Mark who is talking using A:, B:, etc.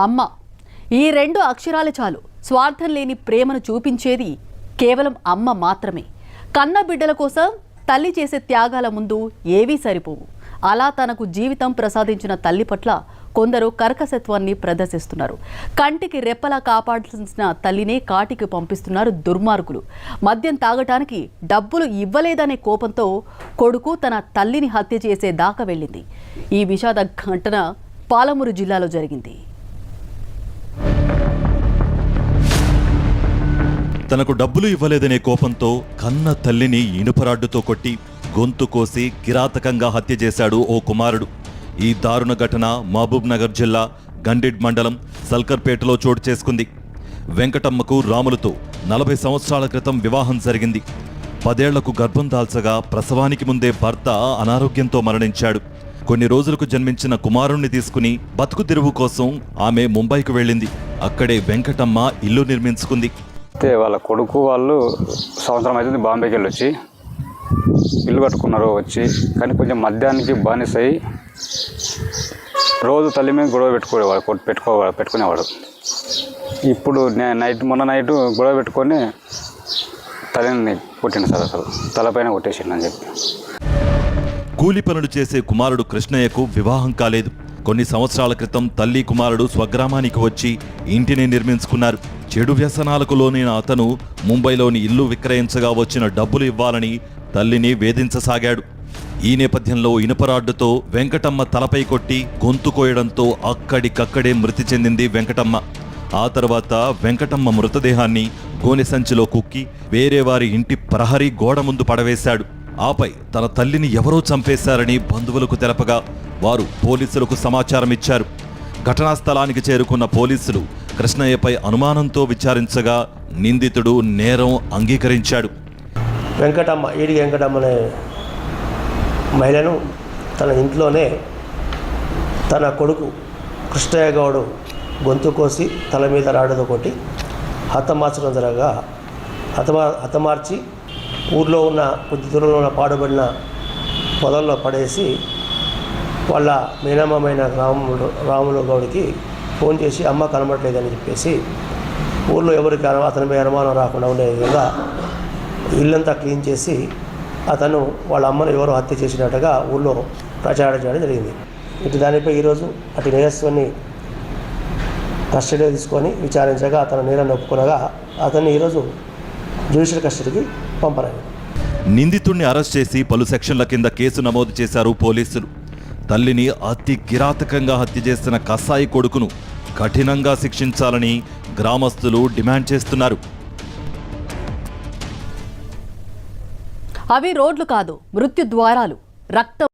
A: అమ్మ ఈ రెండు అక్షరాలు చాలు స్వార్థం లేని ప్రేమను చూపించేది కేవలం అమ్మ మాత్రమే. కన్న బిడ్డల కోసం తల్లి చేసే త్యాగాల ముందు ఏవీ సరిపోవు. అలా తనకు జీవితం ప్రసాదించిన తల్లి పట్ల కొందరు కర్కశత్వాన్ని ప్రదర్శిస్తున్నారు. కంటికి రెప్పలా కాపాడాల్సిన తల్లినే కాటికి పంపిస్తున్నారు దుర్మార్గులు. మద్యం తాగటానికి డబ్బులు ఇవ్వలేదనే కోపంతో కొడుకు తన తల్లిని హత్య చేసే దాకా వెళ్ళింది. ఈ విషాద ఘటన పాలమూరు జిల్లాలో జరిగింది.
B: తనకు డబ్బులు ఇవ్వలేదనే కోపంతో కన్న తల్లిని ఇనుపరాడ్డుతో కొట్టి గొంతు కోసి కిరాతకంగా హత్య చేశాడు ఓ కుమారుడు. ఈ దారుణ ఘటన మహబూబ్ నగర్ జిల్లా గండిడ్ మండలం సల్కర్పేటలో చోటు చేసుకుంది. వెంకటమ్మకు రాములతో 40 సంవత్సరాల క్రితం వివాహం జరిగింది. 10 ఏళ్లకు గర్భం దాల్చగా ప్రసవానికి ముందే భర్త అనారోగ్యంతో మరణించాడు. కొన్ని రోజులకు జన్మించిన కుమారుణ్ణి తీసుకుని బతుకు తెరువు కోసం ఆమె ముంబైకి వెళ్ళింది. అక్కడే వెంకటమ్మ ఇల్లు నిర్మించుకుంది.
C: వాళ్ళ కొడుకు వాళ్ళు సంవత్సరం అవుతుంది బాంబేకి వెళ్ళి వచ్చి ఇల్లు కట్టుకున్నారు వచ్చి. కానీ కొంచెం మద్యానికి బానిసై రోజు తల్లి మీద గొడవ పెట్టుకునేవాడు. ఇప్పుడు మొన్న నైట్ గొడవ పెట్టుకొని తల్లిని కొట్టిండు సార్. అసలు తలపైన కొట్టేసిండు అని చెప్పి.
B: కూలి పనులు చేసే కుమారుడు కృష్ణయ్యకు వివాహం కాలేదు. కొన్ని సంవత్సరాల క్రితం తల్లి కుమారుడు స్వగ్రామానికి వచ్చి ఇంటిని నిర్మించుకున్నారు. చెడు వ్యసనాలకు లోనైన అతను ముంబైలోని ఇల్లు విక్రయించగా వచ్చిన డబ్బులు ఇవ్వాలని తల్లిని వేధించసాగాడు. ఈ నేపథ్యంలో ఇనుపరాడ్డుతో వెంకటమ్మ తలపై కొట్టి గొంతు కోయడంతో అక్కడికక్కడే మృతి చెందింది వెంకటమ్మ. ఆ తర్వాత వెంకటమ్మ మృతదేహాన్ని గోనె సంచిలో కుక్కి వేరే వారి ఇంటి ప్రహరీ గోడ ముందు పడవేశాడు. ఆపై తన తల్లిని ఎవరో చంపేశారని బంధువులకు తెలపగా వారు పోలీసులకు సమాచారం ఇచ్చారు. ఘటనా స్థలానికి చేరుకున్న పోలీసులు కృష్ణయ్యపై అనుమానంతో విచారించగా నిందితుడు నేరం అంగీకరించాడు.
D: వెంకటమ్మ అనే మహిళను తన ఇంట్లోనే తన కొడుకు కృష్ణయ్య గౌడు గొంతు కోసి తల మీద రాడుతో కొట్టి హతమార్చడం జరగగా హతమార్చి ఊర్లో ఉన్న కొద్ది దూరంలో ఉన్న పాడుబడిన పొదల్లో పడేసి వాళ్ళ మేనమ్మమైన రాములు గౌడికి ఫోన్ చేసి అమ్మ కనబడలేదని చెప్పేసి ఊళ్ళో ఎవరికి అతనిపై అనుమానం రాకుండా ఉండే విధంగా ఇల్లంతా క్లీన్ చేసి అతను వాళ్ళ అమ్మను ఎవరో హత్య చేసినట్టుగా ఊళ్ళో ప్రచారం చేయడం జరిగింది. ఇటు దానిపై ఈరోజు అటు నేరస్తుని కస్టడీలో తీసుకొని విచారించగా అతను నేరాన్ని ఒప్పుకొనగా అతన్ని ఈరోజు జ్యుడిషియల్ కస్టడీకి పంపలేదు.
B: నిందితుడిని అరెస్ట్ చేసి పలు సెక్షన్ల కింద కేసు నమోదు చేశారు పోలీసులు. తల్లిని అతి కిరాతకంగా హత్య చేసిన కసాయి కొడుకును కఠినంగా శిక్షించాలని గ్రామస్తులు డిమాండ్ చేస్తున్నారు.
A: అవి రోడ్లు కాదు, మృత్యు ద్వారాలు. రక్తం